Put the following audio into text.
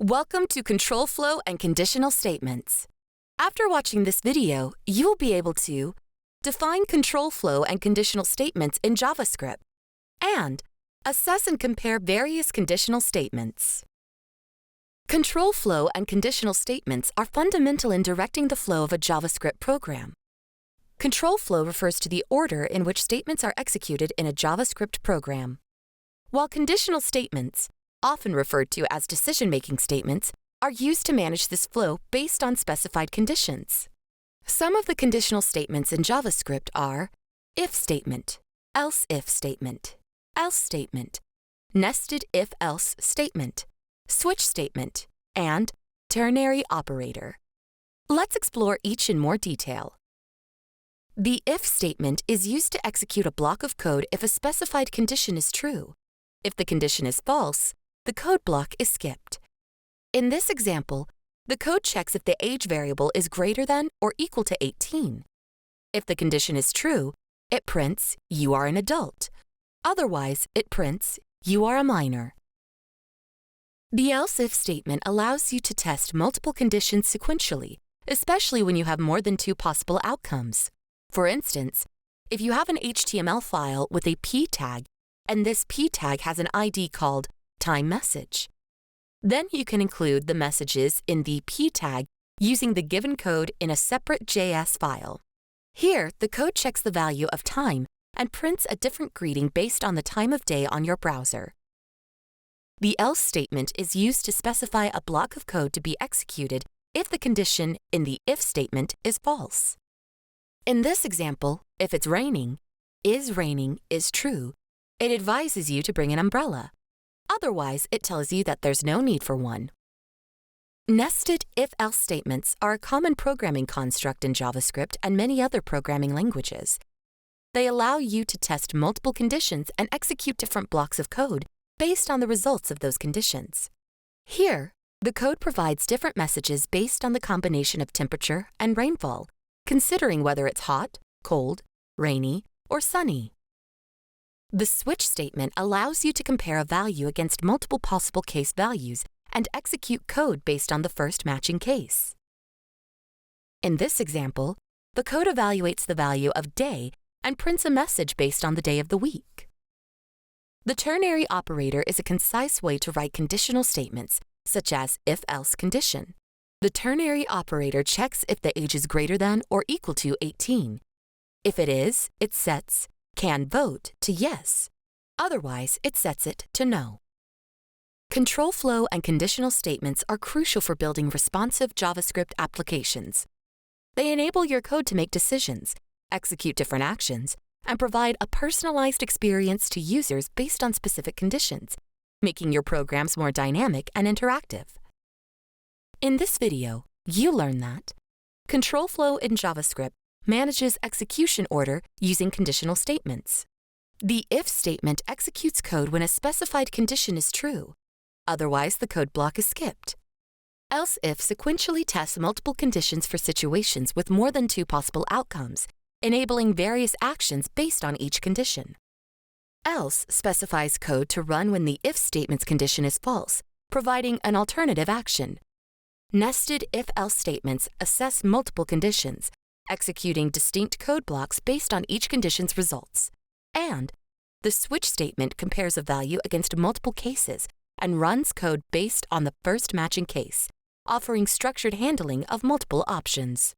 Welcome to Control Flow and Conditional Statements. After watching this video, you will be able to define control flow and conditional statements in JavaScript and assess and compare various conditional statements. Control flow and conditional statements are fundamental in directing the flow of a JavaScript program. Control flow refers to the order in which statements are executed in a JavaScript program, while conditional statements, often referred to as decision-making statements, are used to manage this flow based on specified conditions. Some of the conditional statements in JavaScript are if statement, else-if statement, else statement, nested if-else statement, switch statement, and ternary operator. Let's explore each in more detail. The if statement is used to execute a block of code if a specified condition is true. If the condition is false, the code block is skipped. In this example, the code checks if the age variable is greater than or equal to 18. If the condition is true, it prints, "You are an adult." Otherwise, it prints, "You are a minor." The else-if statement allows you to test multiple conditions sequentially, especially when you have more than two possible outcomes. For instance, if you have an HTML file with a p tag, and this p tag has an ID called time message, then you can include the messages in the p tag using the given code in a separate JS file. Here, the code checks the value of time and prints a different greeting based on the time of day on your browser. The else statement is used to specify a block of code to be executed if the condition in the if statement is false. In this example, if it's raining is true. It advises you to bring an umbrella. Otherwise, it tells you that there's no need for one. Nested if-else statements are a common programming construct in JavaScript and many other programming languages. They allow you to test multiple conditions and execute different blocks of code based on the results of those conditions. Here, the code provides different messages based on the combination of temperature and rainfall, considering whether it's hot, cold, rainy, or sunny. The switch statement allows you to compare a value against multiple possible case values and execute code based on the first matching case. In this example, the code evaluates the value of day and prints a message based on the day of the week. The ternary operator is a concise way to write conditional statements, such as if-else condition. The ternary operator checks if the age is greater than or equal to 18. If it is, it sets can vote to yes. Otherwise, it sets it to no. Control flow and conditional statements are crucial for building responsive JavaScript applications. They enable your code to make decisions, execute different actions, and provide a personalized experience to users based on specific conditions, making your programs more dynamic and interactive. In this video, you learn that control flow in JavaScript manages execution order using conditional statements. The if statement executes code when a specified condition is true. Otherwise, the code block is skipped. Else if sequentially tests multiple conditions for situations with more than two possible outcomes, enabling various actions based on each condition. Else specifies code to run when the if statement's condition is false, providing an alternative action. Nested if-else statements assess multiple conditions, executing distinct code blocks based on each condition's results. And the switch statement compares a value against multiple cases and runs code based on the first matching case, offering structured handling of multiple options.